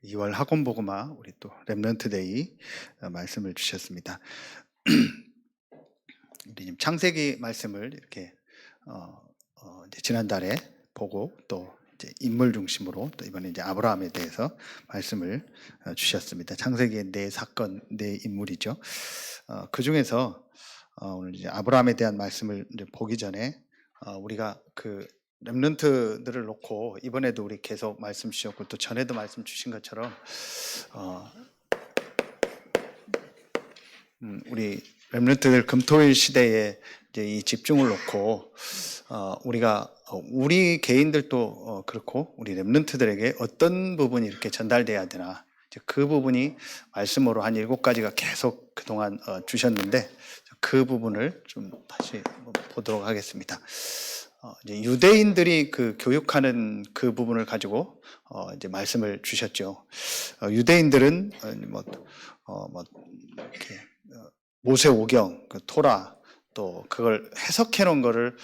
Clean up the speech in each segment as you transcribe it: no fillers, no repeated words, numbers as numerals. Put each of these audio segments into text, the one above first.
2월 학원보고마 우리 또 렘넌트데이 말씀을 주셨습니다. 우리 지금 창세기 말씀을 이렇게 이제 지난달에 보고 또 이제 인물 중심으로 또 이번에 이제 아브라함에 대해서 말씀을 주셨습니다. 창세기의 네 사건, 네 인물이죠. 그 중에서 오늘 이제 아브라함에 대한 말씀을 이제 보기 전에 우리가 그 렘넌트들을 놓고 이번에도 우리 계속 말씀 주셨고 또 전에도 말씀 주신 것처럼 우리 렘넌트들 금토일 시대에 이제 이 집중을 놓고 우리가 우리 개인들도 그렇고 우리 렘넌트들에게 어떤 부분이 이렇게 전달돼야 되나 그 부분이 말씀으로 한 7가지가 계속 그동안 주셨는데 그 부분을 좀 다시 보도록 하겠습니다. 이제 유대인들이 그 교육하는 그 부분을 가지고 이제 말씀을 주셨죠. 유대인들은 이렇게 모세오경, 그 토라 또 그걸 해석해 놓은 거를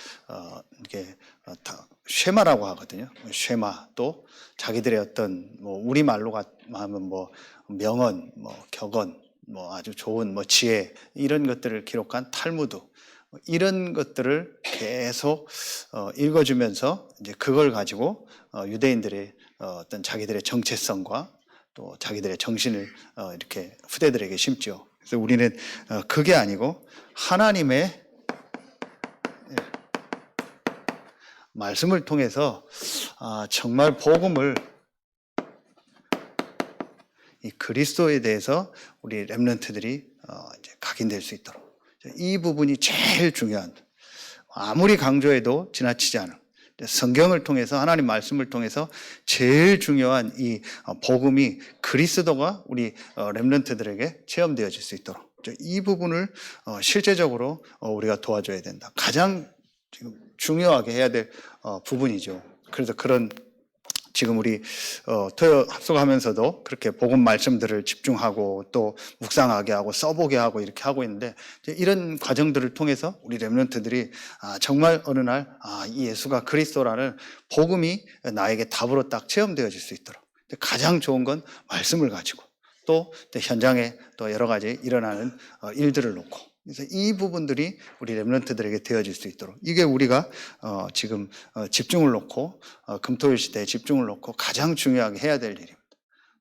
이게 다 쉐마라고 하거든요. 쉐마 또 자기들의 어떤 뭐 우리 말로 하면 뭐 명언, 뭐 격언, 뭐 아주 좋은 뭐 지혜 이런 것들을 기록한 탈무드 이런 것들을 계속 읽어주면서 이제 그걸 가지고 유대인들의 어떤 자기들의 정체성과 또 자기들의 정신을 이렇게 후대들에게 심죠. 그래서 우리는 그게 아니고 하나님의 말씀을 통해서 정말 복음을 이 그리스도에 대해서 우리 렘넌트들이 이제 각인될 수 있도록 이 부분이 제일 중요한, 아무리 강조해도 지나치지 않은 성경을 통해서 하나님 말씀을 통해서 제일 중요한 이 복음이 그리스도가 우리 렘넌트들에게 체험되어질 수 있도록 이 부분을 실제적으로 우리가 도와줘야 된다. 가장 지금 중요하게 해야 될 부분이죠. 그래서 그런 지금 우리 토요 합숙하면서도 그렇게 복음 말씀들을 집중하고 또 묵상하게 하고 써보게 하고 이렇게 하고 있는데 이런 과정들을 통해서 우리 렘넌트들이 정말 어느 날 이 예수가 그리스도라는 복음이 나에게 답으로 딱 체험되어질 수 있도록 가장 좋은 건 말씀을 가지고 또 현장에 또 여러 가지 일어나는 일들을 놓고 그래서 이 부분들이 우리 렘넌트들에게 되어질 수 있도록 이게 우리가 지금 집중을 놓고 금토일 시대에 집중을 놓고 가장 중요하게 해야 될 일입니다.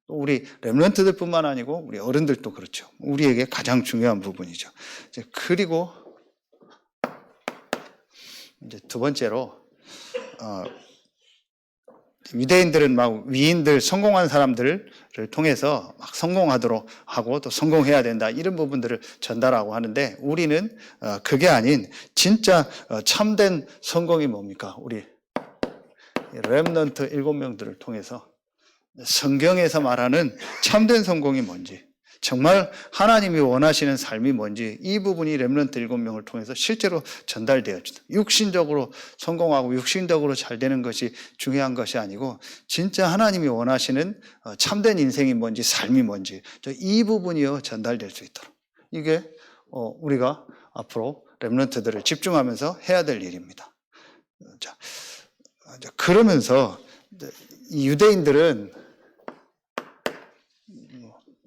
또 우리 렘넌트들뿐만 아니고 우리 어른들도 그렇죠. 우리에게 가장 중요한 부분이죠. 그리고 이제 두 번째로 유대인들은 막 위인들 성공한 사람들을 통해서 막 성공하도록 하고 또 성공해야 된다 이런 부분들을 전달하고 하는데 우리는 그게 아닌 진짜 참된 성공이 뭡니까? 우리 렘넌트 7명들을 통해서 성경에서 말하는 참된 성공이 뭔지 정말 하나님이 원하시는 삶이 뭔지 이 부분이 렘넌트 7명을 통해서 실제로 전달되어진다. 육신적으로 성공하고 육신적으로 잘 되는 것이 중요한 것이 아니고 진짜 하나님이 원하시는 참된 인생이 뭔지 삶이 뭔지 이 부분이요 전달될 수 있도록 이게 우리가 앞으로 렘넌트들을 집중하면서 해야 될 일입니다. 자, 그러면서 이 유대인들은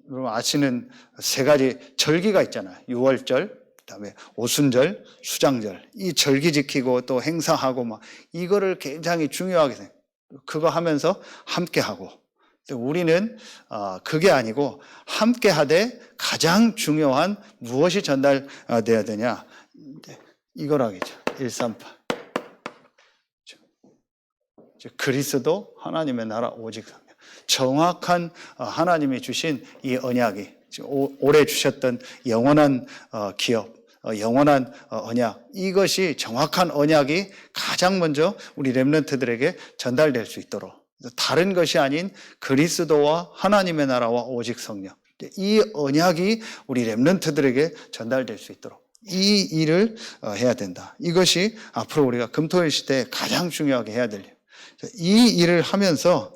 여러분 아시는 3가지 절기가 있잖아요. 유월절, 그다음에 오순절, 수장절. 이 절기 지키고 또 행사하고 막 이거를 굉장히 중요하게 생각해요. 그거 하면서 함께 하고. 우리는 그게 아니고 함께 하되 가장 중요한 무엇이 전달돼야 되냐? 이거라겠죠. 138. 그리스도 하나님의 나라 오직 정확한 하나님이 주신 이 언약이 올해 주셨던 영원한 기업, 영원한 언약 이것이 정확한 언약이 가장 먼저 우리 렘넌트들에게 전달될 수 있도록 다른 것이 아닌 그리스도와 하나님의 나라와 오직 성령 이 언약이 우리 렘넌트들에게 전달될 수 있도록 이 일을 해야 된다. 이것이 앞으로 우리가 금토일 시대에 가장 중요하게 해야 될 일. 이 일을 하면서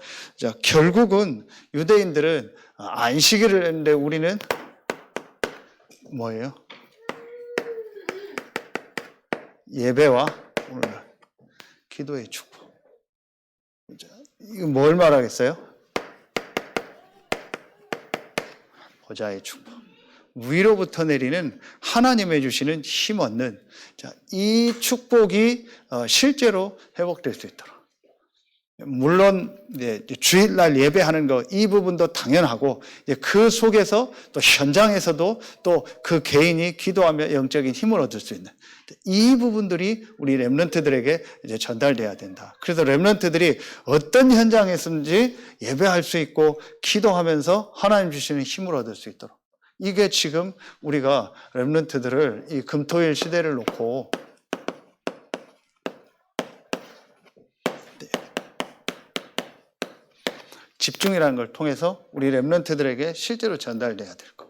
결국은 유대인들은 안식일을 했는데 우리는 뭐예요? 예배와 오늘날 기도의 축복. 이거 뭘 말하겠어요? 보좌의 축복. 위로부터 내리는 하나님의 주시는 힘 얻는 이 축복이 실제로 회복될 수 있도록. 물론 주일날 예배하는 거 이 부분도 당연하고 그 속에서 또 현장에서도 또 그 개인이 기도하며 영적인 힘을 얻을 수 있는 이 부분들이 우리 렘넌트들에게 이제 전달돼야 된다. 그래서 렘넌트들이 어떤 현장에서든지 예배할 수 있고 기도하면서 하나님 주시는 힘을 얻을 수 있도록. 이게 지금 우리가 렘넌트들을 이 금토일 시대를 놓고 집중이라는 걸 통해서 우리 렘넌트들에게 실제로 전달돼야 될 거.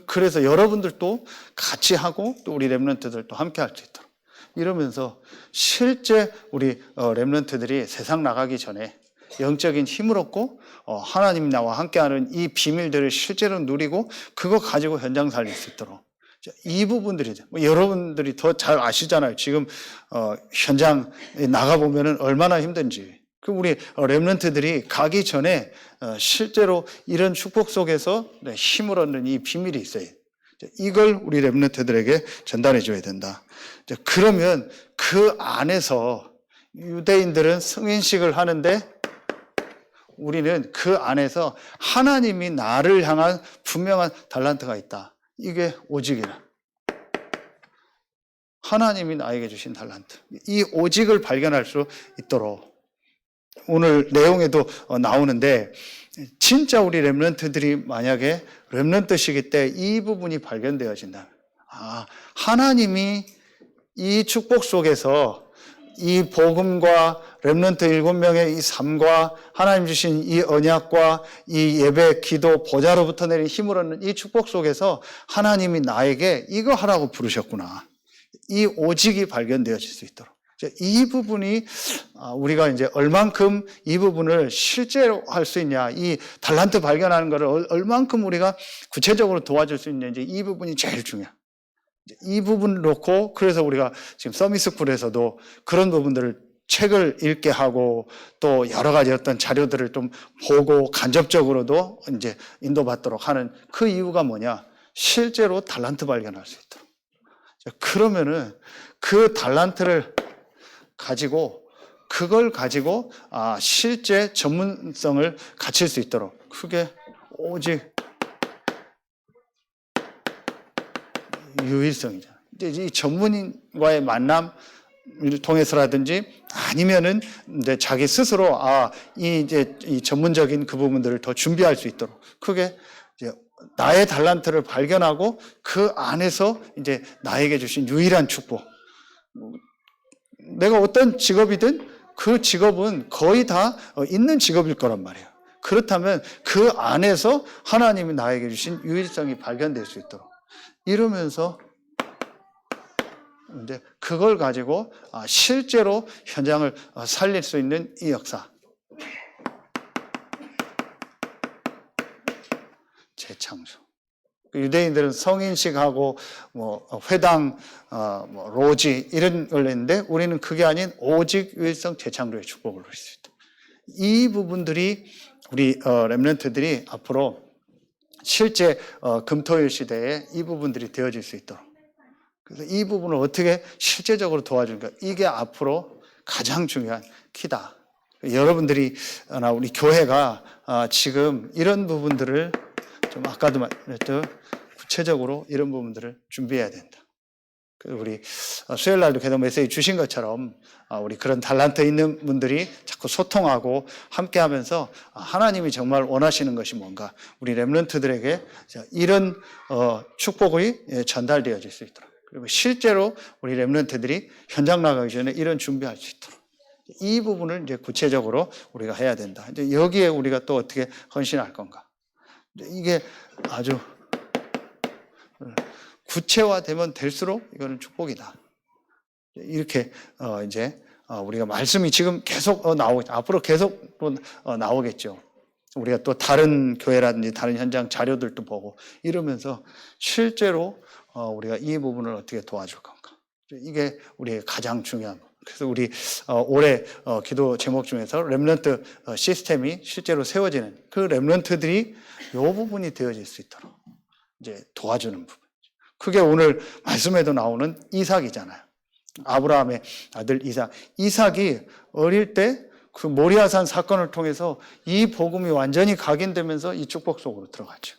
그래서 여러분들도 같이 하고 또 우리 렘넌트들도 함께 할 수 있도록. 이러면서 실제 우리 렘넌트들이 세상 나가기 전에 영적인 힘을 얻고 하나님 나와 함께하는 이 비밀들을 실제로 누리고 그거 가지고 현장 살릴 수 있도록. 이 부분들이죠. 여러분들이 더 잘 아시잖아요. 지금 현장 나가 보면은 얼마나 힘든지. 그 우리 렘넌트들이 가기 전에 실제로 이런 축복 속에서 힘을 얻는 이 비밀이 있어요. 이걸 우리 렘넌트들에게 전달해 줘야 된다. 그러면 그 안에서 유대인들은 승인식을 하는데 우리는 그 안에서 하나님이 나를 향한 분명한 달란트가 있다. 이게 오직이라. 하나님이 나에게 주신 달란트. 이 오직을 발견할 수 있도록. 오늘 내용에도 나오는데 진짜 우리 렘넌트들이 만약에 렘넌트시기 때 이 부분이 발견되어진다. 하나님이 이 축복 속에서 이 복음과 렘넌트 7명의 이 삶과 하나님 주신 이 언약과 이 예배, 기도, 보좌로부터 내린 힘을 얻는 이 축복 속에서 하나님이 나에게 이거 하라고 부르셨구나. 이 오직이 발견되어질 수 있도록. 이 부분이 우리가 이제 얼만큼 이 부분을 실제로 할 수 있냐, 이 달란트 발견하는 것을 얼만큼 우리가 구체적으로 도와줄 수 있는지 이 부분이 제일 중요해요. 이 부분을 놓고 그래서 우리가 지금 서밋스쿨에서도 그런 부분들을 책을 읽게 하고 또 여러 가지 어떤 자료들을 좀 보고 간접적으로도 이제 인도받도록 하는 그 이유가 뭐냐? 실제로 달란트 발견할 수 있도록. 그러면은 그 달란트를 가지고 그걸 가지고 실제 전문성을 갖출 수 있도록 그게 오직 유일성이잖아요. 이 전문인과의 만남을 통해서라든지 아니면은 이제 자기 스스로 이 전문적인 그 부분들을 더 준비할 수 있도록 그게 이제 나의 달란트를 발견하고 그 안에서 이제 나에게 주신 유일한 축복. 내가 어떤 직업이든 그 직업은 거의 다 있는 직업일 거란 말이에요. 그렇다면 그 안에서 하나님이 나에게 주신 유일성이 발견될 수 있도록 이러면서 이제 그걸 가지고 실제로 현장을 살릴 수 있는 이 역사. 재창조. 유대인들은 성인식하고 회당, 로지 이런 걸 했는데 우리는 그게 아닌 오직 유일성 재창조의 축복을 누릴 수 있다. 이 부분들이 우리 렘넌트들이 앞으로 실제 금토일 시대에 이 부분들이 되어질 수 있도록. 그래서 이 부분을 어떻게 실제적으로 도와줄까? 이게 앞으로 가장 중요한 키다. 여러분들이 우리 교회가 지금 이런 부분들을 좀 아까도 말했죠. 구체적으로 이런 부분들을 준비해야 된다. 우리 수요일 날도 계속 메시지 주신 것처럼 우리 그런 달란트 있는 분들이 자꾸 소통하고 함께 하면서 하나님이 정말 원하시는 것이 뭔가 우리 렘넌트들에게 이런 축복이 전달되어질 수 있도록 그리고 실제로 우리 렘넌트들이 현장 나가기 전에 이런 준비할 수 있도록 이 부분을 이제 구체적으로 우리가 해야 된다. 이제 여기에 우리가 또 어떻게 헌신할 건가? 이게 아주 구체화되면 될수록 이거는 축복이다. 이렇게 이제 우리가 말씀이 지금 계속 앞으로 계속 나오겠죠. 우리가 또 다른 교회라든지 다른 현장 자료들도 보고 이러면서 실제로 우리가 이 부분을 어떻게 도와줄 건가. 이게 우리의 가장 중요한 거. 그래서 우리 올해 기도 제목 중에서 렘넌트 시스템이 실제로 세워지는 그 렘넌트들이 이 부분이 되어질 수 있도록 이제 도와주는 부분. 그게 오늘 말씀에도 나오는 이삭이잖아요. 아브라함의 아들 이삭. 이삭이 어릴 때 그 모리아산 사건을 통해서 이 복음이 완전히 각인되면서 이 축복 속으로 들어가죠.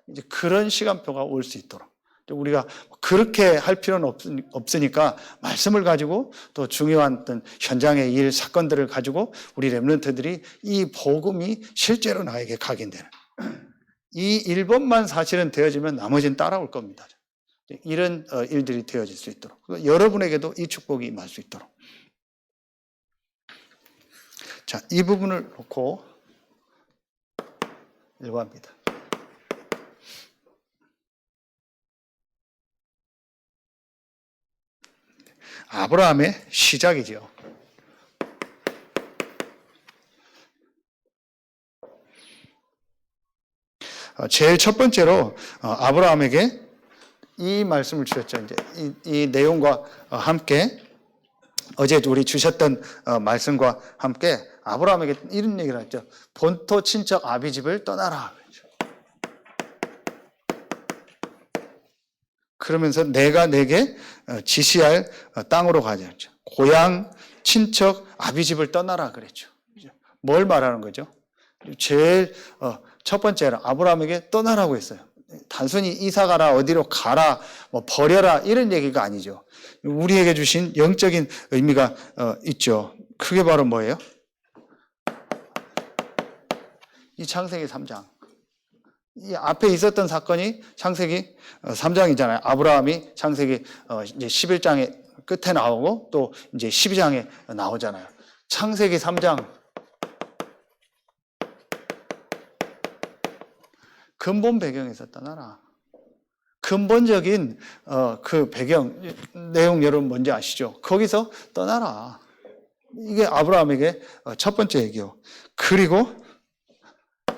이제 그런 시간표가 올 수 있도록. 우리가 그렇게 할 필요는 없으니까 말씀을 가지고 또 중요한 어떤 현장의 일, 사건들을 가지고 우리 렘넌트들이 이 복음이 실제로 나에게 각인되는 이 1번만 사실은 되어지면 나머지는 따라올 겁니다. 이런 일들이 되어질 수 있도록 여러분에게도 이 축복이 임할 수 있도록. 자, 이 부분을 놓고 일과합니다. 아브라함의 시작이죠. 제일 첫 번째로 아브라함에게 이 말씀을 주셨죠. 이제 이 내용과 함께 어제 우리 주셨던 말씀과 함께 아브라함에게 이런 얘기를 했죠. 본토 친척 아비 집을 떠나라. 그러면서 내가 내게 지시할 땅으로 가자. 고향 친척 아비 집을 떠나라 그랬죠. 뭘 말하는 거죠? 제일 첫 번째로 아브라함에게 떠나라고 했어요. 단순히 이사 가라, 어디로 가라, 뭐 버려라 이런 얘기가 아니죠. 우리에게 주신 영적인 의미가 있죠. 그게 바로 뭐예요? 이 창세기 3장. 이 앞에 있었던 사건이 창세기 3장이잖아요. 아브라함이 창세기 이제 11장에 끝에 나오고 또 이제 12장에 나오잖아요. 창세기 3장. 근본 배경에서 떠나라. 근본적인 그 배경 내용 여러분 뭔지 아시죠? 거기서 떠나라. 이게 아브라함에게 첫 번째 얘기요. 그리고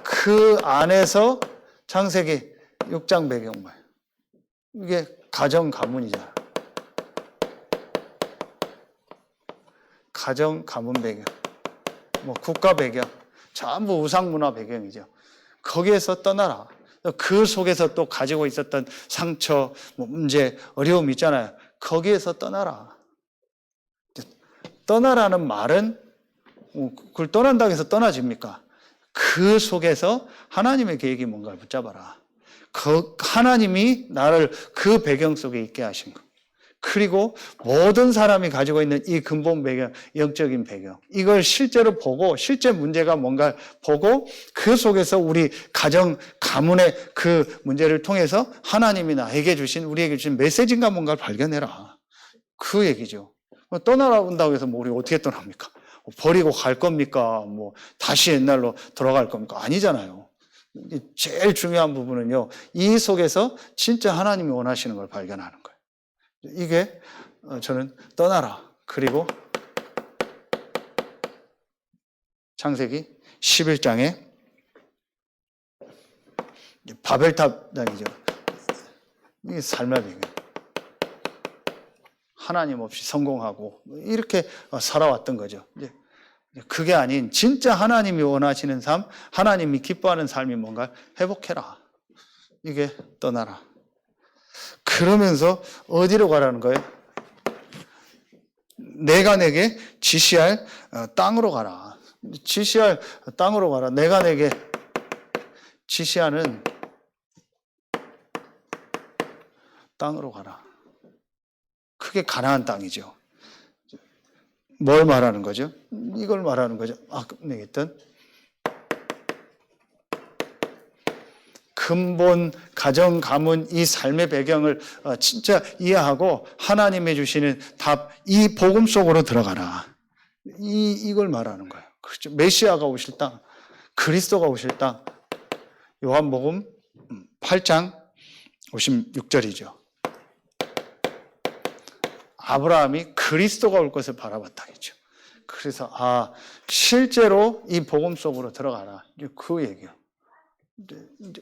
그 안에서 창세기 6장 배경 뭐예요? 이게 가정 가문이잖아. 가정 가문 배경, 뭐 국가 배경, 전부 우상 문화 배경이죠. 거기에서 떠나라. 그 속에서 또 가지고 있었던 상처, 뭐 문제, 어려움 있잖아요. 거기에서 떠나라. 떠나라는 말은 그걸 떠난다고 해서 떠나집니까? 그 속에서 하나님의 계획이 뭔가를 붙잡아라. 하나님이 나를 그 배경 속에 있게 하신 것. 그리고 모든 사람이 가지고 있는 이 근본 배경, 영적인 배경, 이걸 실제로 보고 실제 문제가 뭔가 보고 그 속에서 우리 가정, 가문의 그 문제를 통해서 하나님이 나에게 주신, 우리에게 주신 메시지인가 뭔가를 발견해라. 그 얘기죠. 떠나온다고 해서 뭐 우리 어떻게 떠납니까? 버리고 갈 겁니까? 뭐 다시 옛날로 돌아갈 겁니까? 아니잖아요. 제일 중요한 부분은요, 이 속에서 진짜 하나님이 원하시는 걸 발견하는 거예요. 이게 저는 떠나라. 그리고 창세기 11장에 바벨탑당이죠. 이게 삶의 배경. 하나님 없이 성공하고 이렇게 살아왔던 거죠. 그게 아닌 진짜 하나님이 원하시는 삶, 하나님이 기뻐하는 삶이 뭔가 회복해라. 이게 떠나라. 그러면서 어디로 가라는 거예요? 내가 내게 지시할 땅으로 가라. 지시할 땅으로 가라. 내가 내게 지시하는 땅으로 가라. 그게 가나안 땅이죠. 뭘 말하는 거죠? 이걸 말하는 거죠. 아까 얘기했던 근본, 가정, 가문, 이 삶의 배경을 진짜 이해하고 하나님이 주시는 답, 이 복음 속으로 들어가라. 이걸 말하는 거예요. 그렇죠. 메시아가 오실 땅, 그리스도가 오실 땅. 요한복음 8장 56절이죠. 아브라함이 그리스도가 올 것을 바라봤다겠죠. 그래서 실제로 이 복음 속으로 들어가라. 그 얘기예요.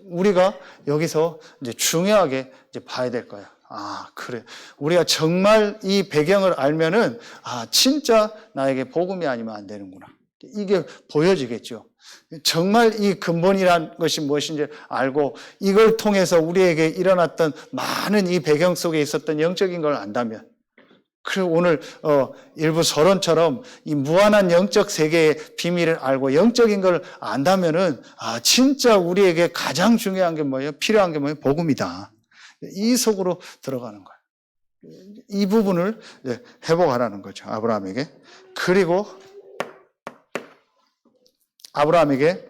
우리가 여기서 이제 중요하게 이제 봐야 될 거예요. 그래. 우리가 정말 이 배경을 알면은, 진짜 나에게 복음이 아니면 안 되는구나. 이게 보여지겠죠. 정말 이 근본이란 것이 무엇인지 알고 이걸 통해서 우리에게 일어났던 많은 이 배경 속에 있었던 영적인 걸 안다면, 그리고 오늘 일부 서론처럼 이 무한한 영적 세계의 비밀을 알고 영적인 걸 안다면은 진짜 우리에게 가장 중요한 게 뭐예요? 필요한 게 뭐예요? 복음이다. 이 속으로 들어가는 거예요. 이 부분을 회복하라는 거죠. 아브라함에게. 그리고 아브라함에게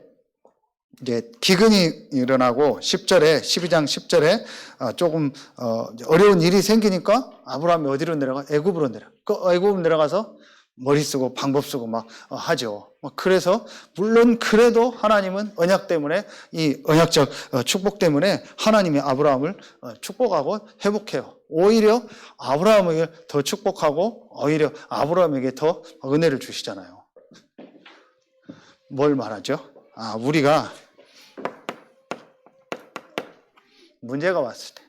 이제 기근이 일어나고 12장 10절에 조금 어려운 일이 생기니까 아브라함이 어디로 내려가? 애굽으로 내려가. 애굽으로 내려가서 머리 쓰고 방법 쓰고 막 하죠. 그래서 물론 그래도 하나님은 언약 때문에 이 언약적 축복 때문에 하나님이 아브라함을 축복하고 회복해요. 오히려 아브라함에게 더 축복하고 오히려 아브라함에게 더 은혜를 주시잖아요. 뭘 말하죠? 우리가 문제가 왔을 때,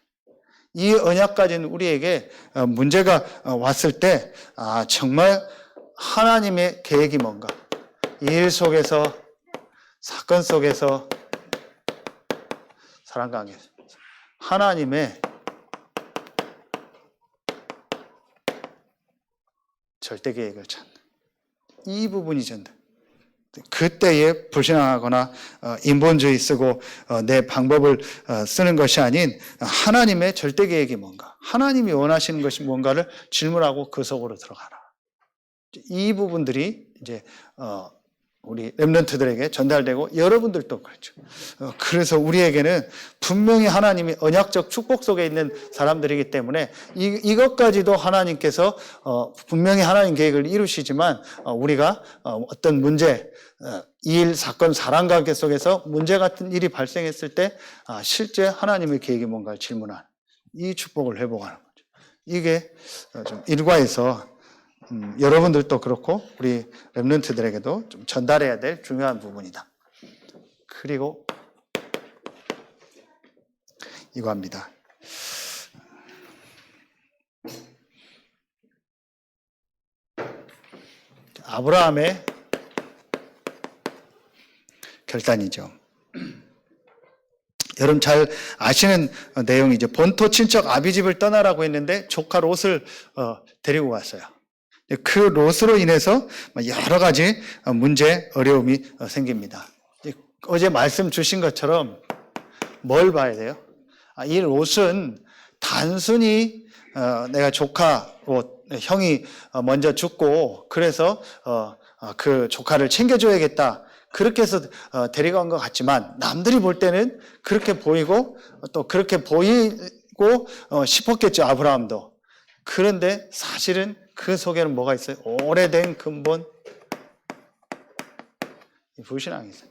이 언약 가진 우리에게 문제가 왔을 때, 정말 하나님의 계획이 뭔가, 이 일 속에서, 사건 속에서, 사랑 관계에서 하나님의 절대 계획을 찾는 이 부분이 전다. 그때에 불신앙하거나 인본주의 쓰고 내 방법을 쓰는 것이 아닌 하나님의 절대 계획이 뭔가, 하나님이 원하시는 것이 뭔가를 질문하고 그 속으로 들어가라. 이 부분들이 이제 우리 렘넌트들에게 전달되고 여러분들도 그렇죠. 그래서 우리에게는 분명히 하나님이 언약적 축복 속에 있는 사람들이기 때문에 이것까지도 하나님께서 분명히 하나님 계획을 이루시지만 우리가 어떤 문제, 일, 사건, 사랑관계 속에서 문제 같은 일이 발생했을 때 실제 하나님의 계획이 뭔가를 질문하는 이 축복을 회복하는 거죠. 이게 좀 일과에서 여러분들도 그렇고 우리 렘넌트들에게도 좀 전달해야 될 중요한 부분이다. 그리고 이거 합니다. 아브라함의 결단이죠. 여러분 잘 아시는 내용이죠. 본토 친척 아비집을 떠나라고 했는데 조카 롯을 데리고 갔어요. 그 롯으로 인해서 여러 가지 문제, 어려움이 생깁니다. 어제 말씀 주신 것처럼 뭘 봐야 돼요? 이 롯은 단순히 내가 조카 롯, 형이 먼저 죽고 그래서 그 조카를 챙겨줘야겠다. 그렇게 해서 데려간 것 같지만 남들이 볼 때는 그렇게 보이고 또 그렇게 보이고 싶었겠죠. 아브라함도. 그런데 사실은 그 속에는 뭐가 있어요? 오래된 근본 불신앙이 있어요.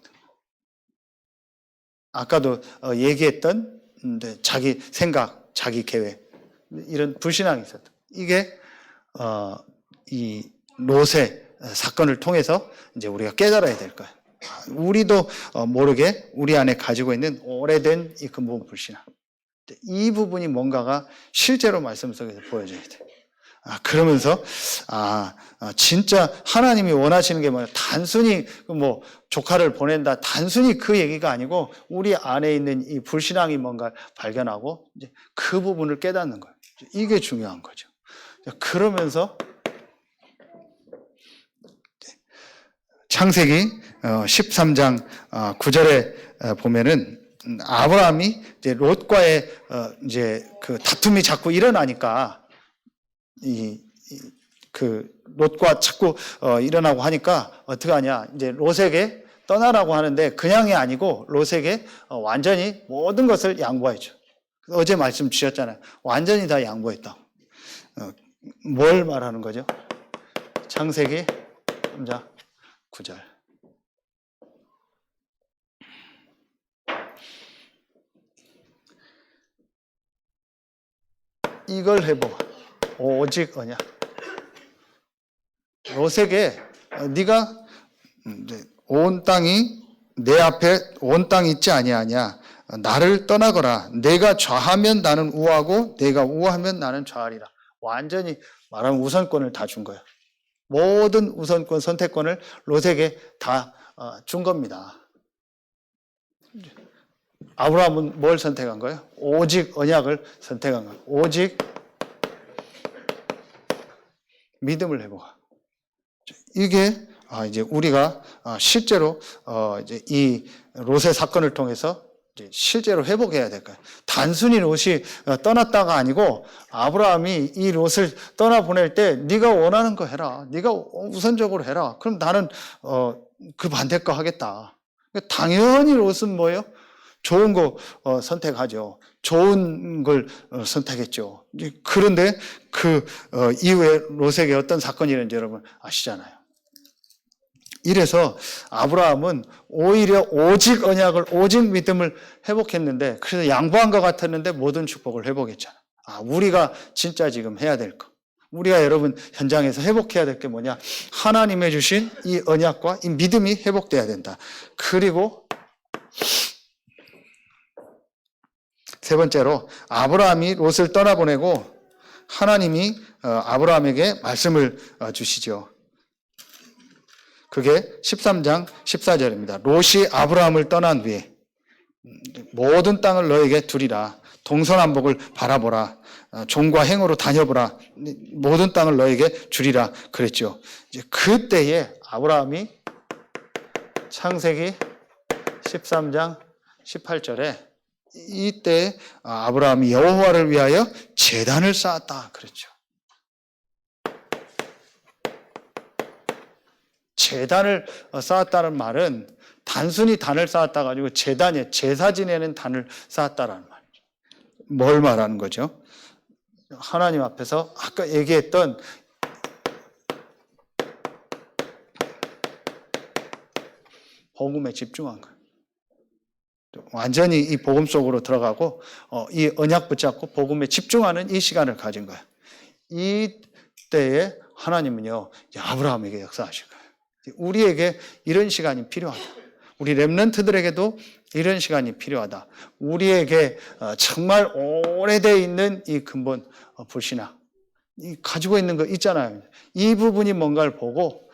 아까도 얘기했던 자기 생각, 자기 계획 이런 불신앙이 있었다. 이게 이 롯의 사건을 통해서 이제 우리가 깨달아야 될 거예요. 우리도 모르게 우리 안에 가지고 있는 오래된 이 근본 불신앙. 이 부분이 뭔가가 실제로 말씀 속에서 보여져야 돼요. 그러면서 진짜 하나님이 원하시는 게 뭐냐? 단순히 뭐 조카를 보낸다, 단순히 그 얘기가 아니고 우리 안에 있는 이 불신앙이 뭔가 발견하고 이제 그 부분을 깨닫는 거예요. 이게 중요한 거죠. 그러면서 창세기 13장 9절에 보면은 아브라함이 이제 롯과의 이제 그 다툼이 자꾸 일어나니까 그 롯과 자꾸 일어나고 하니까 어떻게 하냐? 이제 롯에게 떠나라고 하는데 그냥이 아니고 롯에게 완전히 모든 것을 양보해줘. 어제 말씀 주셨잖아요. 완전히 다 양보했다. 뭘 말하는 거죠? 창세기 3장 9절. 이걸 해봐. 오직 언약. 롯에게 네가 온 땅이 내 앞에 온 땅이 있지 아니하냐. 나를 떠나거라. 내가 좌하면 나는 우하고 내가 우하면 나는 좌하리라. 완전히 말하면 우선권을 다 준 거예요. 모든 우선권, 선택권을 롯에게 다 준 겁니다. 아브라함은 뭘 선택한 거예요? 오직 언약을 선택한 거예요. 오직 믿음을 회복하. 이게 이제 우리가 실제로 이제 이 롯의 사건을 통해서 이제 실제로 회복해야 될 거예요. 단순히 롯이 떠났다가 아니고 아브라함이 이 롯을 떠나 보낼 때 네가 원하는 거 해라. 네가 우선적으로 해라. 그럼 나는 그 반대 거 하겠다. 당연히 롯은 뭐예요? 좋은 거 선택하죠. 좋은 걸 선택했죠. 그런데 그 이후에 롯에게 어떤 사건이 일어났는지 여러분 아시잖아요. 이래서 아브라함은 오히려 오직 언약을, 오직 믿음을 회복했는데, 그래서 양보한 것 같았는데 모든 축복을 회복했잖아. 우리가 진짜 지금 해야 될 거. 우리가 여러분 현장에서 회복해야 될 게 뭐냐? 하나님의 주신 이 언약과 이 믿음이 회복돼야 된다. 그리고 세 번째로 아브라함이 롯을 떠나보내고 하나님이 아브라함에게 말씀을 주시죠. 그게 13장 14절입니다. 롯이 아브라함을 떠난 뒤에 모든 땅을 너에게 두리라. 동서남북을 바라보라. 종과 행으로 다녀보라. 모든 땅을 너에게 주리라 그랬죠. 이제 그때에 아브라함이 창세기 13장 18절에 이때 아브라함이 여호와를 위하여 제단을 쌓았다 그랬죠. 제단을 쌓았다는 말은 단순히 단을 쌓았다가 아니고 제단이에요. 제사 지내는 단을 쌓았다라는 말이죠. 뭘 말하는 거죠? 하나님 앞에서 아까 얘기했던 복음에 집중한 거예요. 완전히 이 복음 속으로 들어가고 이 언약 붙잡고 복음에 집중하는 이 시간을 가진 거예요. 이때에 하나님은요 아브라함에게 역사하실 거예요. 우리에게 이런 시간이 필요하다. 우리 렘넌트들에게도 이런 시간이 필요하다. 우리에게 정말 오래되어 있는 이 근본 불신앙, 가지고 있는 거 있잖아요. 이 부분이 뭔가를 보고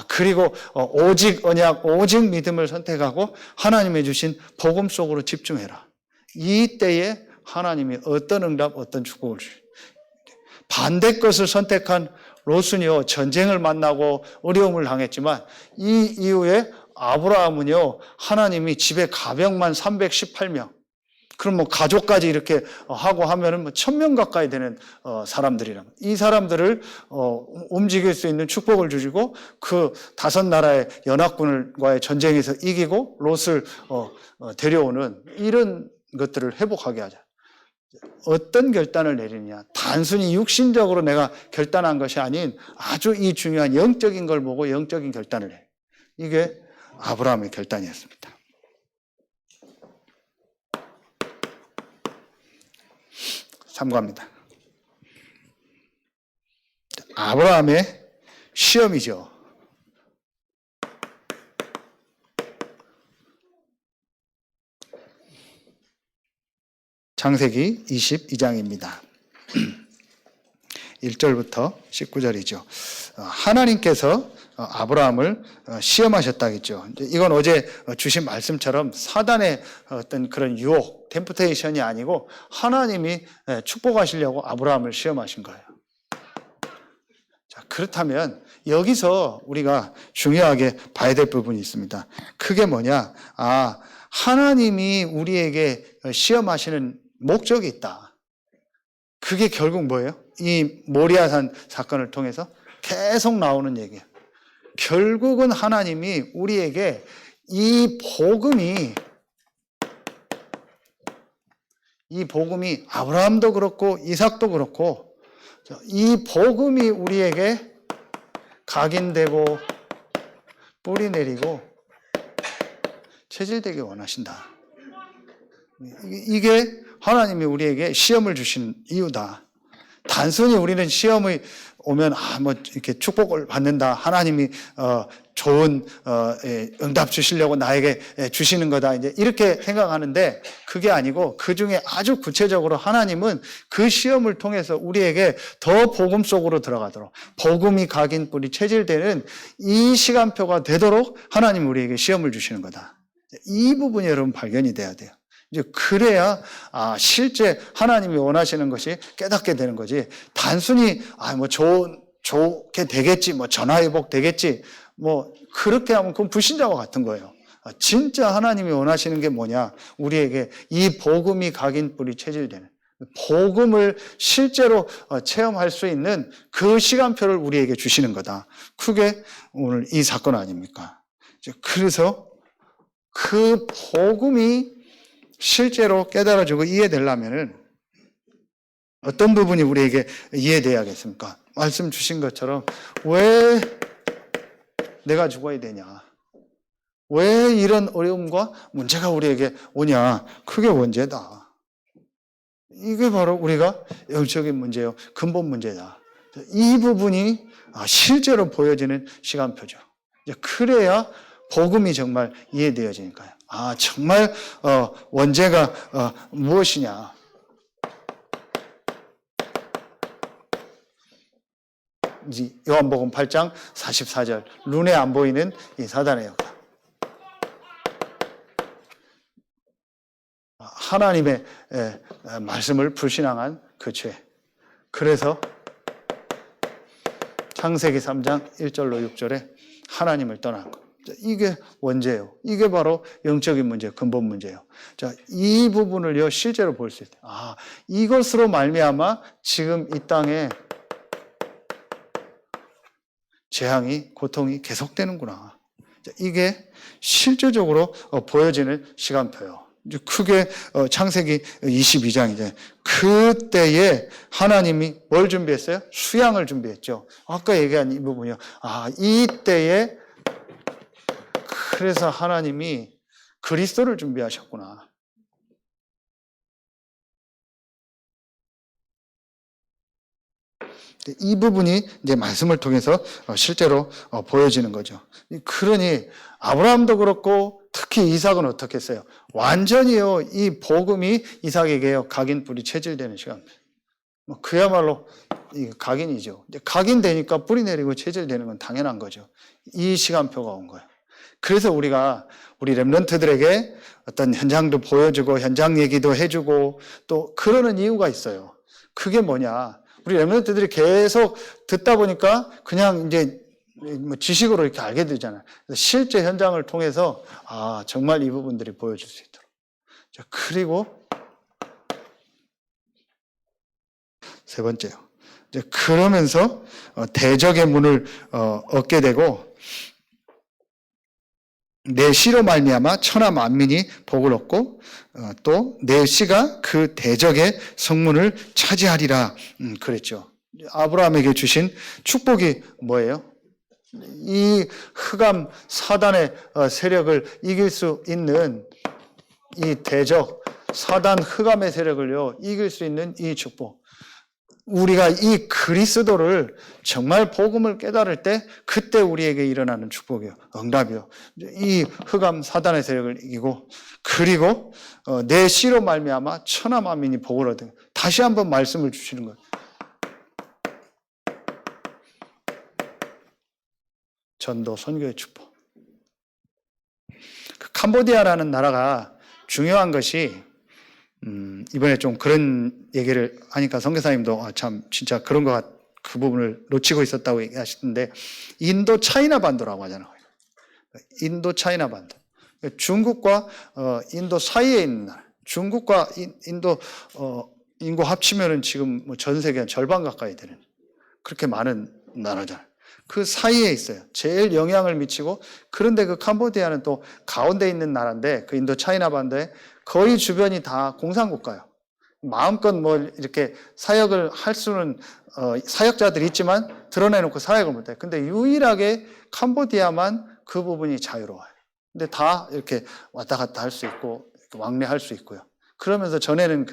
그리고 오직 언약, 오직 믿음을 선택하고 하나님이 주신 복음 속으로 집중해라. 이때에 하나님이 어떤 응답, 어떤 축복을 주십니다. 반대 것을 선택한 롯은요 전쟁을 만나고 어려움을 당했지만 이 이후에 아브라함은요 하나님이 집에 가병만 318명, 그럼 뭐 가족까지 이렇게 하고 하면은 뭐 1000명 가까이 되는 사람들이란 이 사람들을 움직일 수 있는 축복을 주시고 그 5나라의 연합군과의 전쟁에서 이기고 롯을 데려오는 이런 것들을 회복하게 하자. 어떤 결단을 내리느냐? 단순히 육신적으로 내가 결단한 것이 아닌 아주 이 중요한 영적인 걸 보고 영적인 결단을 해요. 이게 아브라함의 결단이었습니다. 참고합니다. 아브라함의 시험이죠. 창세기 22장입니다. 1절부터 19절이죠. 하나님께서 아브라함을 시험하셨다겠죠. 이건 어제 주신 말씀처럼 사단의 어떤 그런 유혹, 템프테이션이 아니고 하나님이 축복하시려고 아브라함을 시험하신 거예요. 자, 그렇다면 여기서 우리가 중요하게 봐야 될 부분이 있습니다. 그게 뭐냐? 하나님이 우리에게 시험하시는 목적이 있다. 그게 결국 뭐예요? 이 모리아산 사건을 통해서 계속 나오는 얘기예요. 결국은 하나님이 우리에게 이 복음이 아브라함도 그렇고 이삭도 그렇고 이 복음이 우리에게 각인되고 뿌리 내리고 체질되게 원하신다. 이게 하나님이 우리에게 시험을 주신 이유다. 단순히 우리는 시험의 오면 뭐 이렇게 축복을 받는다. 하나님이 좋은 응답 주시려고 나에게 주시는 거다. 이제 이렇게 생각하는데 그게 아니고 그 중에 아주 구체적으로 하나님은 그 시험을 통해서 우리에게 더 복음 속으로 들어가도록 복음이 각인 뿌리 체질되는 이 시간표가 되도록 하나님 우리에게 시험을 주시는 거다. 이 부분이 여러분 발견이 돼야 돼요. 이제 그래야 실제 하나님이 원하시는 것이 깨닫게 되는 거지. 단순히 뭐 좋게 되겠지, 뭐 전화위복 되겠지, 뭐 그렇게 하면 그건 불신자와 같은 거예요. 진짜 하나님이 원하시는 게 뭐냐? 우리에게 이 복음이 각인 뿌리 체질되는 복음을 실제로 체험할 수 있는 그 시간표를 우리에게 주시는 거다. 그게 오늘 이 사건 아닙니까? 그래서 그 복음이 실제로 깨달아지고 이해되려면은 어떤 부분이 우리에게 이해돼야겠습니까? 말씀 주신 것처럼 왜 내가 죽어야 되냐? 왜 이런 어려움과 문제가 우리에게 오냐? 그게 원죄다. 이게 바로 우리가 영적인 문제요, 근본 문제다. 이 부분이 실제로 보여지는 시간표죠. 그래야 복음이 정말 이해되어지니까요. 정말 원죄가 무엇이냐? 요한복음 8장 44절 눈에 안 보이는 이 사단의 역사. 하나님의 말씀을 불신앙한 그 죄. 그래서 창세기 3장 1절로 6절에 하나님을 떠난 것. 이게 원죄예요. 이게 바로 영적인 문제, 근본 문제예요. 자, 이 부분을요 실제로 볼 수 있어요. 이것으로 말미암아 지금 이 땅에 재앙이, 고통이 계속되는구나. 자, 이게 실제적으로 보여지는 시간표예요. 크게 창세기 22장이죠. 그때에 하나님이 뭘 준비했어요? 수양을 준비했죠. 아까 얘기한 이 부분이요. 이때에 그래서 하나님이 그리스도를 준비하셨구나. 이 부분이 이제 말씀을 통해서 실제로 보여지는 거죠. 그러니 아브라함도 그렇고 특히 이삭은 어떻게 했어요? 완전히요 이 복음이 이삭에게요 각인 뿌리 체질되는 시간. 그야말로 각인이죠. 각인되니까 뿌리 내리고 체질되는 건 당연한 거죠. 이 시간표가 온 거예요. 그래서 우리가 우리 렘넌트들에게 어떤 현장도 보여주고 현장 얘기도 해주고 또 그러는 이유가 있어요. 그게 뭐냐? 우리 렘넌트들이 계속 듣다 보니까 그냥 이제 지식으로 이렇게 알게 되잖아요. 실제 현장을 통해서 정말 이 부분들이 보여줄 수 있도록. 자, 그리고 세 번째요. 이제 그러면서 대적의 문을 얻게 되고 내 씨로 말미암아 천하 만민이 복을 얻고 또 내 씨가 그 대적의 성문을 차지하리라 그랬죠. 아브라함에게 주신 축복이 뭐예요? 이 흑암 사단의 세력을 이길 수 있는 이 대적 사단 흑암의 세력을요 이길 수 있는 이 축복. 우리가 이 그리스도를 정말 복음을 깨달을 때 그때 우리에게 일어나는 축복이요. 응답이요. 이 흑암 사단의 세력을 이기고 그리고 내 씨로 말미암아 천하 만민이 복을 얻은 다시 한번 말씀을 주시는 거예요. 전도 선교의 축복. 그 캄보디아라는 나라가 중요한 것이 이번에 좀 그런 얘기를 하니까 선교사님도 참 진짜 그런 그 부분을 놓치고 있었다고 얘기하시던데 인도 차이나 반도라고 하잖아요. 인도 차이나 반도. 중국과 인도 사이에 있는 나라. 중국과 인도 인구 합치면은 지금 전 세계 한 절반 가까이 되는 그렇게 많은 나라잖아요. 그 사이에 있어요. 제일 영향을 미치고 그런데 그 캄보디아는 또 가운데 있는 나라인데 그 인도 차이나 반도에 거의 주변이 다 공산국가예요. 마음껏 이렇게 사역을 할 수는 사역자들이 있지만 드러내놓고 사역을 못해요. 근데 유일하게 캄보디아만 그 부분이 자유로워요. 근데 다 이렇게 왔다 갔다 할 수 있고 왕래할 수 있고요. 그러면서 전에는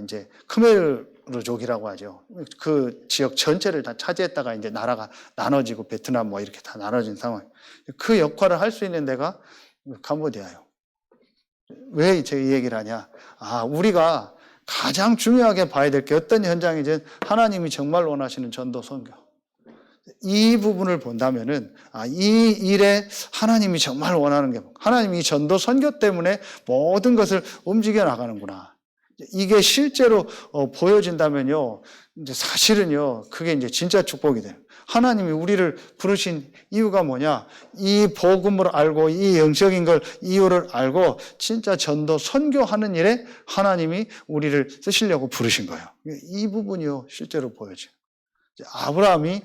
이제 크메르족이라고 하죠. 그 지역 전체를 다 차지했다가 이제 나라가 나눠지고 베트남 뭐 이렇게 다 나눠진 상황. 그 역할을 할 수 있는 데가 캄보디아예요. 왜 제가 이 얘기를 하냐? 우리가 가장 중요하게 봐야 될 게 어떤 현장이든 하나님이 정말 원하시는 전도 선교. 이 부분을 본다면은 이 일에 하나님이 정말 원하는 게 하나님이 전도 선교 때문에 모든 것을 움직여 나가는구나. 이게 실제로 보여진다면요, 이제 사실은요, 그게 이제 진짜 축복이 돼요. 하나님이 우리를 부르신 이유가 뭐냐? 이 복음을 알고 이 영적인 걸 이유를 알고 진짜 전도 선교하는 일에 하나님이 우리를 쓰시려고 부르신 거예요. 이 부분이요, 실제로 보여져요. 아브라함이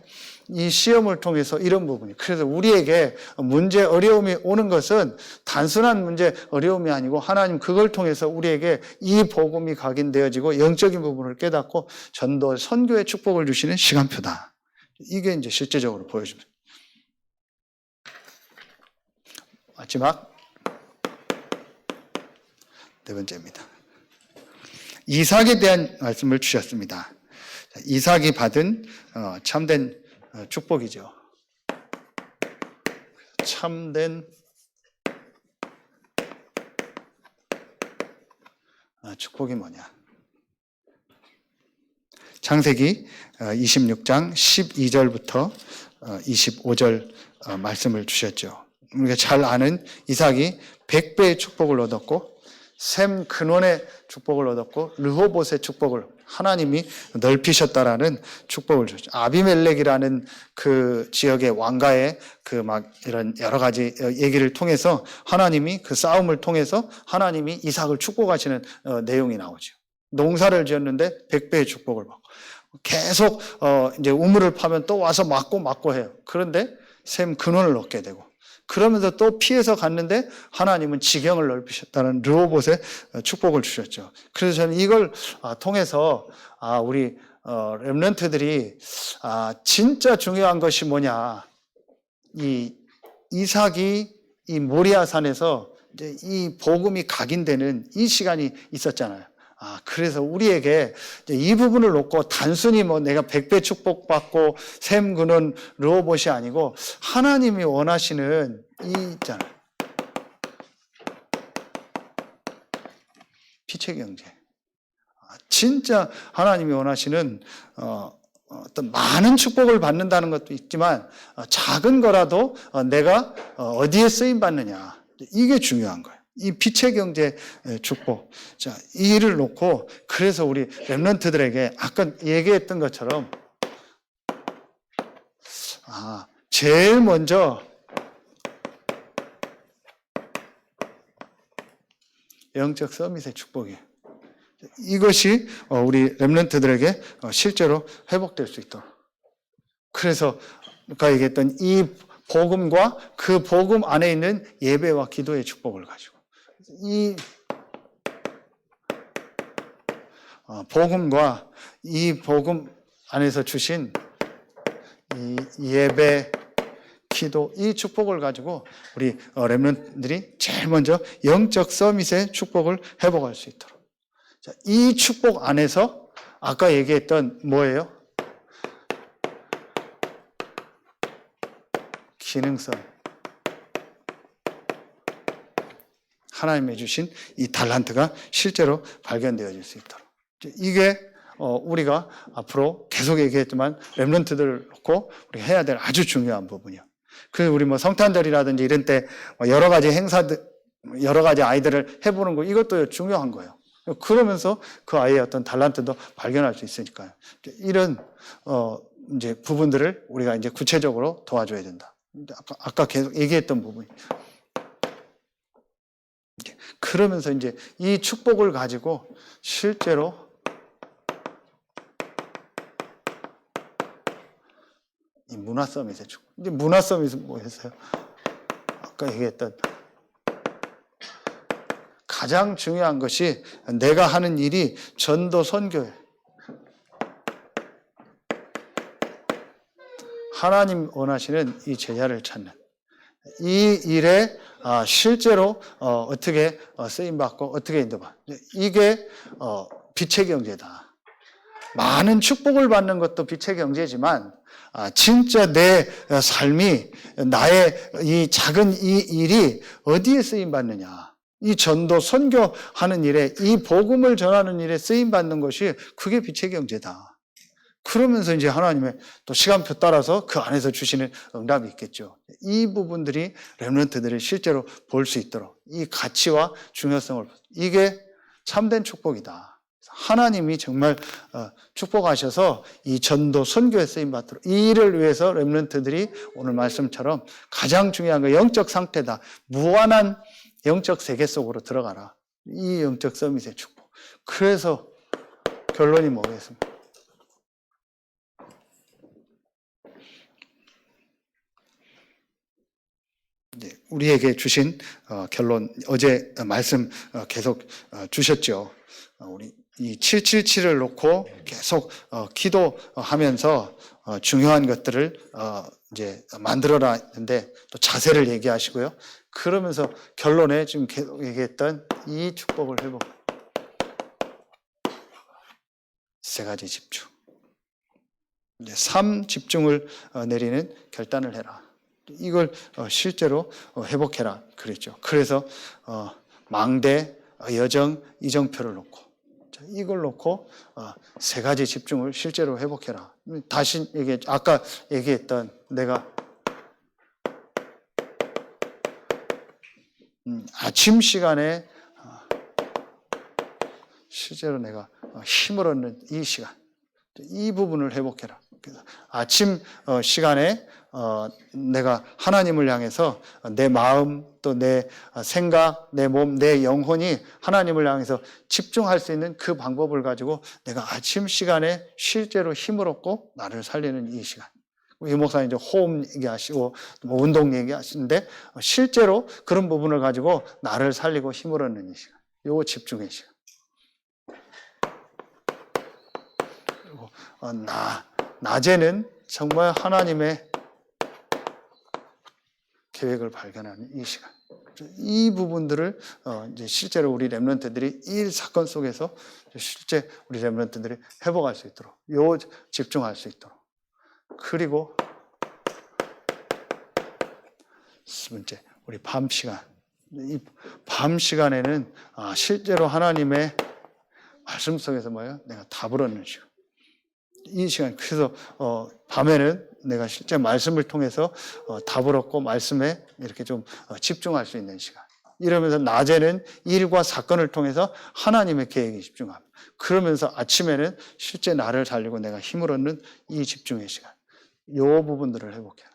이 시험을 통해서 이런 부분이, 그래서 우리에게 문제, 어려움이 오는 것은 단순한 문제, 어려움이 아니고 하나님 그걸 통해서 우리에게 이 복음이 각인되어지고 영적인 부분을 깨닫고 전도, 선교의 축복을 주시는 시간표다. 이게 이제 실제적으로 보여집니다. 마지막 네 번째입니다. 이삭에 대한 말씀을 주셨습니다. 이삭이 받은 참된 축복이죠. 참된 축복이 뭐냐? 창세기 26장 12절부터 25절 말씀을 주셨죠. 우리가 잘 아는 이삭이 100배의 축복을 얻었고 셈 근원의 축복을 얻었고 르호봇의 축복을 하나님이 넓히셨다라는 축복을 줬죠. 아비멜렉이라는 그 지역의 왕가의 그 막 이런 여러 가지 얘기를 통해서 하나님이 그 싸움을 통해서 하나님이 이삭을 축복하시는 내용이 나오죠. 농사를 지었는데 100배의 축복을 받고 계속 이제 우물을 파면 또 와서 막고 해요. 그런데 셈 근원을 얻게 되고 그러면서 또 피해서 갔는데 하나님은 지경을 넓히셨다는 르호봇의 축복을 주셨죠. 그래서 저는 이걸 통해서 우리 렘넌트들이 진짜 중요한 것이 뭐냐, 이 이삭이 이 모리아산에서 이제 이 복음이 각인되는 이 시간이 있었잖아요. 그래서 우리에게 이 부분을 놓고 단순히 뭐 내가 100배 축복받고 셈 근원 르호봇이 아니고 하나님이 원하시는 이 있잖아요. 피체 경제. 진짜 하나님이 원하시는 어떤 많은 축복을 받는다는 것도 있지만 작은 거라도 내가 어디에 쓰임 받느냐. 이게 중요한 거예요. 이 빛의 경제 축복. 자, 이 일을 놓고 그래서 우리 렘넌트들에게 아까 얘기했던 것처럼 제일 먼저 영적 서밋의 축복이에요. 이것이 우리 렘넌트들에게 실제로 회복될 수 있도록. 그래서 아까 얘기했던 이 복음과 그 복음 안에 있는 예배와 기도의 축복을 가지고 이 복음과 이 복음 안에서 주신 이 예배, 기도, 이 축복을 가지고 우리 렘넌트들이 제일 먼저 영적 서밋의 축복을 회복할 수 있도록. 자, 이 축복 안에서 아까 얘기했던 뭐예요? 기능성. 하나님이 주신 이 달란트가 실제로 발견되어질 수 있도록. 이게 우리가 앞으로 계속 얘기했지만 렘넌트들을 놓고 우리가 해야 될 아주 중요한 부분이요. 그 우리 뭐 성탄절이라든지 이런 때 여러 가지 행사들, 여러 가지 아이들을 해보는 거 이것도 중요한 거예요. 그러면서 그 아이의 어떤 달란트도 발견할 수 있으니까요. 이런 이제 부분들을 우리가 이제 구체적으로 도와줘야 된다. 아까 계속 얘기했던 부분. 그러면서 이제 이 축복을 가지고 실제로 이 문화 서밋의 축복. 이제 문화 서밋은 뭐였어요? 아까 얘기했던 가장 중요한 것이 내가 하는 일이 전도 선교예요. 하나님 원하시는 이 제자를 찾는. 이 일에 실제로 어떻게 쓰임받고 어떻게 인도받고, 이게 빛의 경제다. 많은 축복을 받는 것도 빛의 경제지만 진짜 내 삶이, 나의 이 작은 이 일이 어디에 쓰임받느냐, 이 전도 선교하는 일에, 이 복음을 전하는 일에 쓰임받는 것이, 그게 빛의 경제다. 그러면서 이제 하나님의 또 시간표 따라서 그 안에서 주시는 응답이 있겠죠. 이 부분들이 렘넌트들이 실제로 볼 수 있도록, 이 가치와 중요성을, 이게 참된 축복이다. 하나님이 정말 축복하셔서 이 전도 선교에 쓰임받도록, 이 일을 위해서 렘넌트들이 오늘 말씀처럼 가장 중요한 거 영적 상태다. 무한한 영적 세계 속으로 들어가라. 이 영적 서밋의 축복. 그래서 결론이 뭐겠습니까? 우리에게 주신 결론, 어제 말씀 계속 주셨죠. 우리 이 777을 놓고 계속 기도하면서 중요한 것들을 이제 만들어라 했는데, 또 자세를 얘기하시고요. 그러면서 결론에 지금 계속 얘기했던 이 축복을 회복. 세 가지 집중. 이제 3 집중을 내리는 결단을 해라. 이걸 실제로 회복해라 그랬죠. 그래서 망대, 여정, 이정표를 놓고, 이걸 놓고 세 가지 집중을 실제로 회복해라. 다시 아까 얘기했던, 내가 아침 시간에 실제로 내가 힘을 얻는 이 시간, 이 부분을 회복해라. 아침 시간에 내가 하나님을 향해서 내 마음, 또 내 생각, 내 몸, 내 영혼이 하나님을 향해서 집중할 수 있는 그 방법을 가지고 내가 아침 시간에 실제로 힘을 얻고 나를 살리는 이 시간. 이 목사님 이제 호흡 얘기하시고 뭐 운동 얘기하시는데, 실제로 그런 부분을 가지고 나를 살리고 힘을 얻는 이 시간. 요 집중의 시간. 그리고 낮에는 정말 하나님의 계획을 발견하는 이 시간. 이 부분들을 이제 실제로 우리 렘넌트들이 이 사건 속에서 실제 우리 렘넌트들이 회복할 수 있도록, 요 집중할 수 있도록. 그리고 세 번째, 우리 밤 시간. 이 밤 시간에는 실제로 하나님의 말씀 속에서 뭐예요? 내가 답을 얻는 시간. 이 시간. 그래서 밤에는 내가 실제 말씀을 통해서 답을 얻고 말씀에 이렇게 좀 집중할 수 있는 시간. 이러면서 낮에는 일과 사건을 통해서 하나님의 계획에 집중합니다. 그러면서 아침에는 실제 나를 살리고 내가 힘을 얻는 이 집중의 시간. 이 부분들을 회복해요.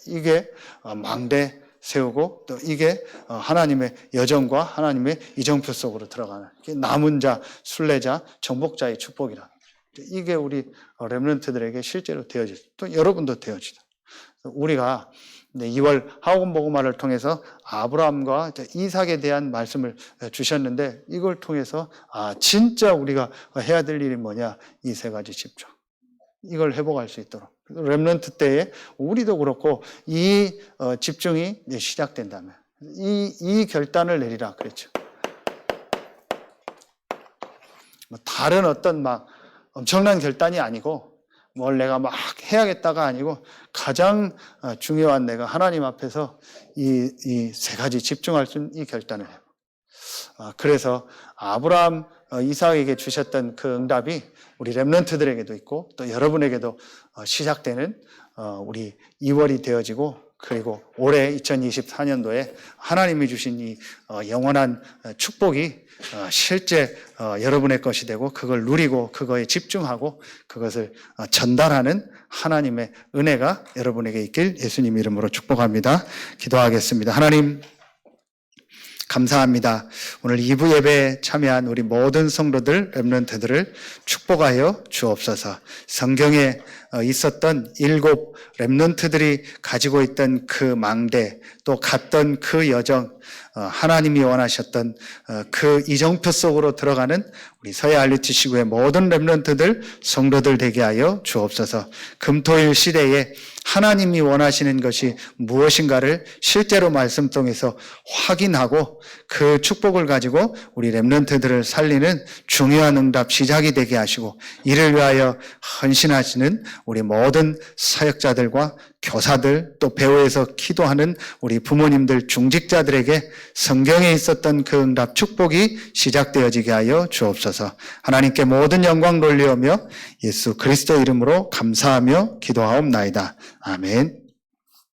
이게 망대 세우고, 또 이게 하나님의 여정과 하나님의 이정표 속으로 들어가는, 남은 자, 순례자, 정복자의 축복이라. 이게 우리 렘넌트들에게 실제로 되어질, 또 여러분도 되어지다. 우리가 2월 하옥은 복음화를 통해서 아브라함과 이삭에 대한 말씀을 주셨는데, 이걸 통해서 진짜 우리가 해야 될 일이 뭐냐, 이 세 가지 집중. 이걸 회복할 수 있도록. 렘넌트 때에 우리도 그렇고 이 집중이 시작된다면 이 결단을 내리라 그랬죠. 다른 어떤 막 엄청난 결단이 아니고, 뭘 내가 막 해야겠다가 아니고, 가장 중요한 내가 하나님 앞에서 이 세 가지 집중할 수 있는 이 결단을 해요. 그래서 아브라함, 이삭에게 주셨던 그 응답이 우리 렘넌트들에게도 있고, 또 여러분에게도 시작되는 우리 2월이 되어지고, 그리고 올해 2024년도에 하나님이 주신 이 영원한 축복이 실제 여러분의 것이 되고, 그걸 누리고 그거에 집중하고 그것을 전달하는 하나님의 은혜가 여러분에게 있길 예수님 이름으로 축복합니다. 기도하겠습니다. 하나님, 감사합니다. 오늘 2부 예배에 참여한 우리 모든 성도들, 렘넌트들을 축복하여 주옵소서. 성경에 있었던 7 렘넌트들이 가지고 있던 그 망대, 또 갔던 그 여정, 하나님이 원하셨던 그 이정표 속으로 들어가는 우리 서해 알리트 시구의 모든 렘넌트들, 성도들 되게 하여 주옵소서. 금토일 시대에 하나님이 원하시는 것이 무엇인가를 실제로 말씀 통해서 확인하고 그 축복을 가지고 우리 렘넌트들을 살리는 중요한 응답 시작이 되게 하시고, 이를 위하여 헌신하시는 우리 모든 사역자들과 교사들, 또 배후에서 기도하는 우리 부모님들, 중직자들에게 성경에 있었던 그 응답 축복이 시작되어지게 하여 주옵소서. 하나님께 모든 영광 돌리오며 예수 그리스도 이름으로 감사하며 기도하옵나이다. 아멘.